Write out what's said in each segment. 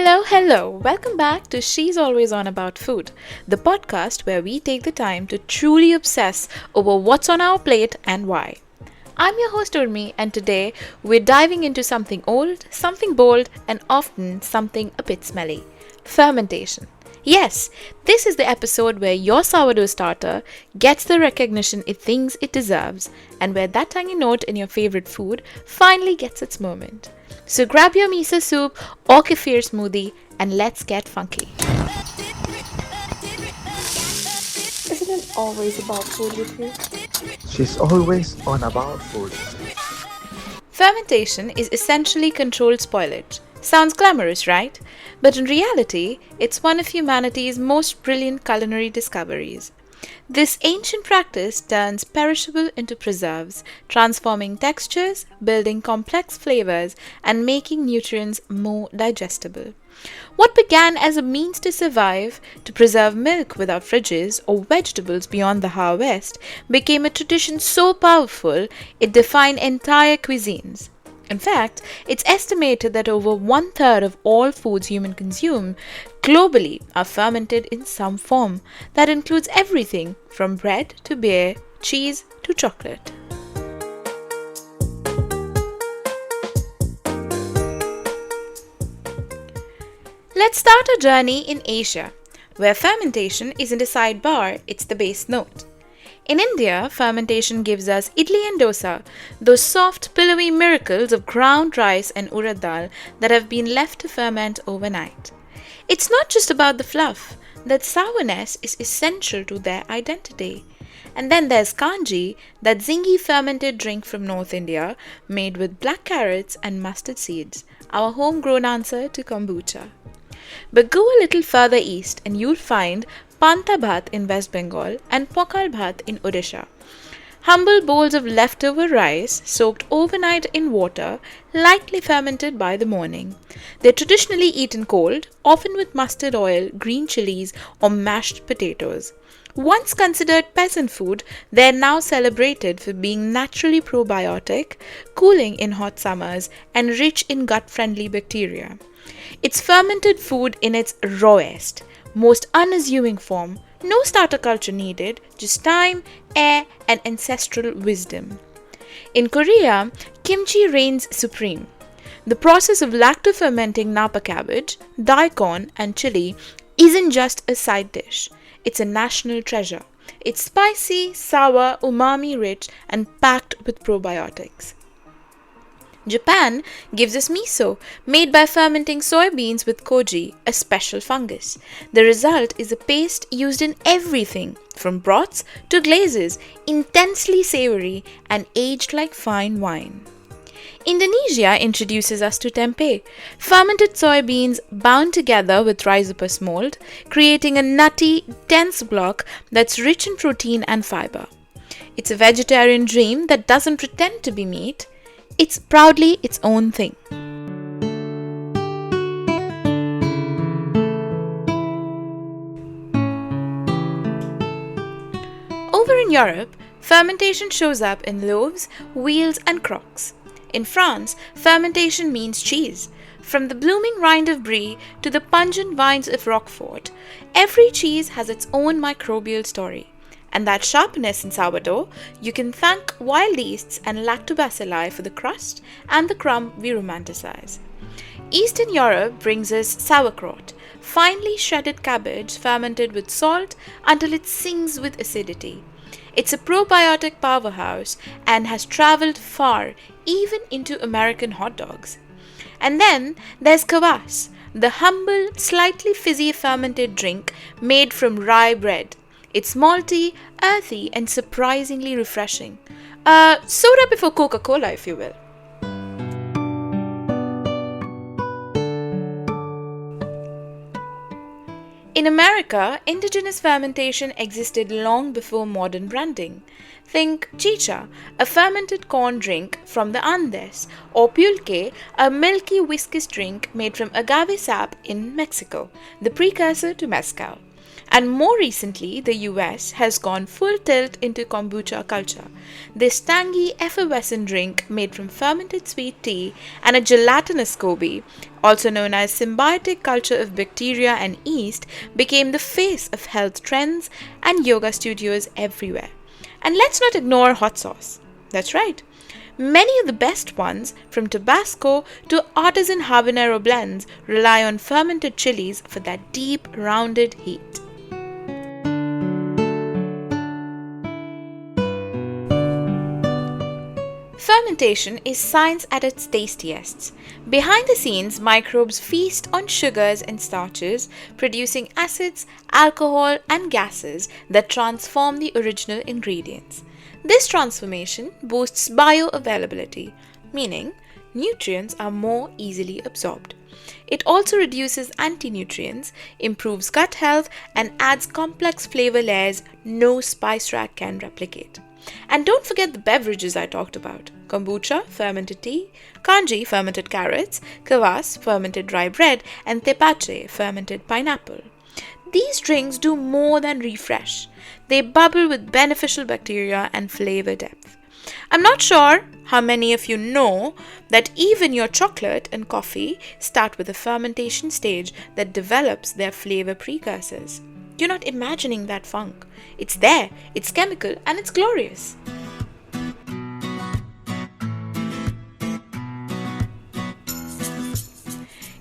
Hello, hello. Welcome back to She's Always On About Food, the podcast where we take the time to truly obsess over what's on our plate and why. I'm your host Urmi, and today we're diving into something old, something bold, and often something a bit smelly: fermentation. Yes, this is the episode where your sourdough starter gets the recognition it thinks it deserves, and where that tangy note in your favorite food finally gets its moment. So grab your miso soup or kefir smoothie and let's get funky. Isn't it always about food with you? She's always on about food. Fermentation is essentially controlled spoilage. Sounds glamorous, right? But in reality, it's one of humanity's most brilliant culinary discoveries. This ancient practice turns perishable into preserves, transforming textures, building complex flavors, and making nutrients more digestible. What began as a means to survive, to preserve milk without fridges or vegetables beyond the harvest, became a tradition so powerful it defined entire cuisines. In fact, it's estimated that over one-third of all foods humans consume globally are fermented in some form. That includes everything from bread to beer, cheese to chocolate. Let's start our journey in Asia, where fermentation isn't a sidebar, it's the base note. In India, fermentation gives us idli and dosa, those soft, pillowy miracles of ground rice and urad dal that have been left to ferment overnight. It's not just about the fluff, that sourness is essential to their identity. And then there's kanji, that zingy fermented drink from North India, made with black carrots and mustard seeds, our homegrown answer to kombucha. But go a little further east and you'll find panta bhat in West Bengal and pokal bhat in Odisha. Humble bowls of leftover rice soaked overnight in water, lightly fermented by the morning. They're traditionally eaten cold, often with mustard oil, green chilies, or mashed potatoes. Once considered peasant food, they're now celebrated for being naturally probiotic, cooling in hot summers, and rich in gut-friendly bacteria. It's fermented food in its rawest, most unassuming form. No starter culture needed, just time, air, and ancestral wisdom. In Korea, kimchi reigns supreme. The process of lacto-fermenting napa cabbage, daikon, and chili isn't just a side dish. It's a national treasure. It's spicy, sour, umami-rich, and packed with probiotics. Japan gives us miso, made by fermenting soybeans with koji, a special fungus. The result is a paste used in everything, from broths to glazes, intensely savory and aged like fine wine. Indonesia introduces us to tempeh, fermented soybeans bound together with rhizopus mold, creating a nutty, dense block that's rich in protein and fiber. It's a vegetarian dream that doesn't pretend to be meat. It's proudly its own thing. Over in Europe, fermentation shows up in loaves, wheels, and crocks. In France, fermentation means cheese. From the blooming rind of brie to the pungent vines of Roquefort, every cheese has its own microbial story. And that sharpness in sourdough, you can thank wild yeasts and lactobacilli for the crust and the crumb we romanticize. Eastern Europe brings us sauerkraut, finely shredded cabbage fermented with salt until it sings with acidity. It's a probiotic powerhouse and has traveled far, even into American hot dogs. And then there's kvass, the humble, slightly fizzy fermented drink made from rye bread. It's malty, earthy, and surprisingly refreshing. Soda before Coca-Cola, if you will. In America, indigenous fermentation existed long before modern branding. Think chicha, a fermented corn drink from the Andes, or pulque, a milky viscous drink made from agave sap in Mexico, the precursor to mezcal. And more recently, the US has gone full tilt into kombucha culture. This tangy, effervescent drink made from fermented sweet tea and a gelatinous SCOBY, also known as symbiotic culture of bacteria and yeast, became the face of health trends and yoga studios everywhere. And let's not ignore hot sauce. That's right. Many of the best ones, from Tabasco to artisan habanero blends, rely on fermented chilies for that deep, rounded heat. Fermentation is science at its tastiest. Behind the scenes, microbes feast on sugars and starches, producing acids, alcohol, and gases that transform the original ingredients. This transformation boosts bioavailability, meaning nutrients are more easily absorbed. It also reduces anti-nutrients, improves gut health, and adds complex flavor layers no spice rack can replicate. And don't forget the beverages I talked about: kombucha, fermented tea; kanji, fermented carrots; kvass, fermented dry bread; and tepache, fermented pineapple. These drinks do more than refresh. They bubble with beneficial bacteria and flavor depth. I'm not sure how many of you know that even your chocolate and coffee start with a fermentation stage that develops their flavor precursors. You're not imagining that funk. It's there, it's chemical, and it's glorious.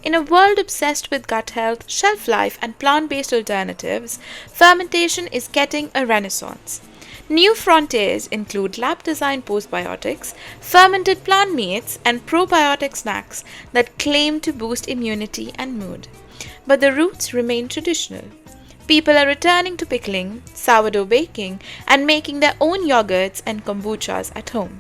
In a world obsessed with gut health, shelf life, and plant-based alternatives, fermentation is getting a renaissance. New frontiers include lab-designed postbiotics, fermented plant meats, and probiotic snacks that claim to boost immunity and mood. But the roots remain traditional. People are returning to pickling, sourdough baking, and making their own yogurts and kombuchas at home.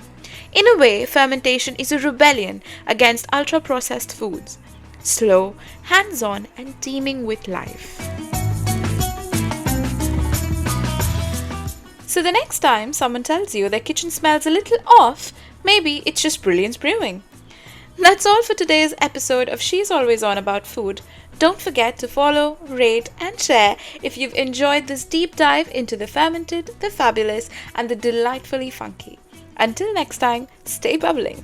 In a way, fermentation is a rebellion against ultra-processed foods. Slow, hands-on, and teeming with life. So the next time someone tells you their kitchen smells a little off, maybe it's just brilliance brewing. That's all for today's episode of She's Always On About Food. Don't forget to follow, rate, and share if you've enjoyed this deep dive into the fermented, the fabulous, and the delightfully funky. Until next time, stay bubbling.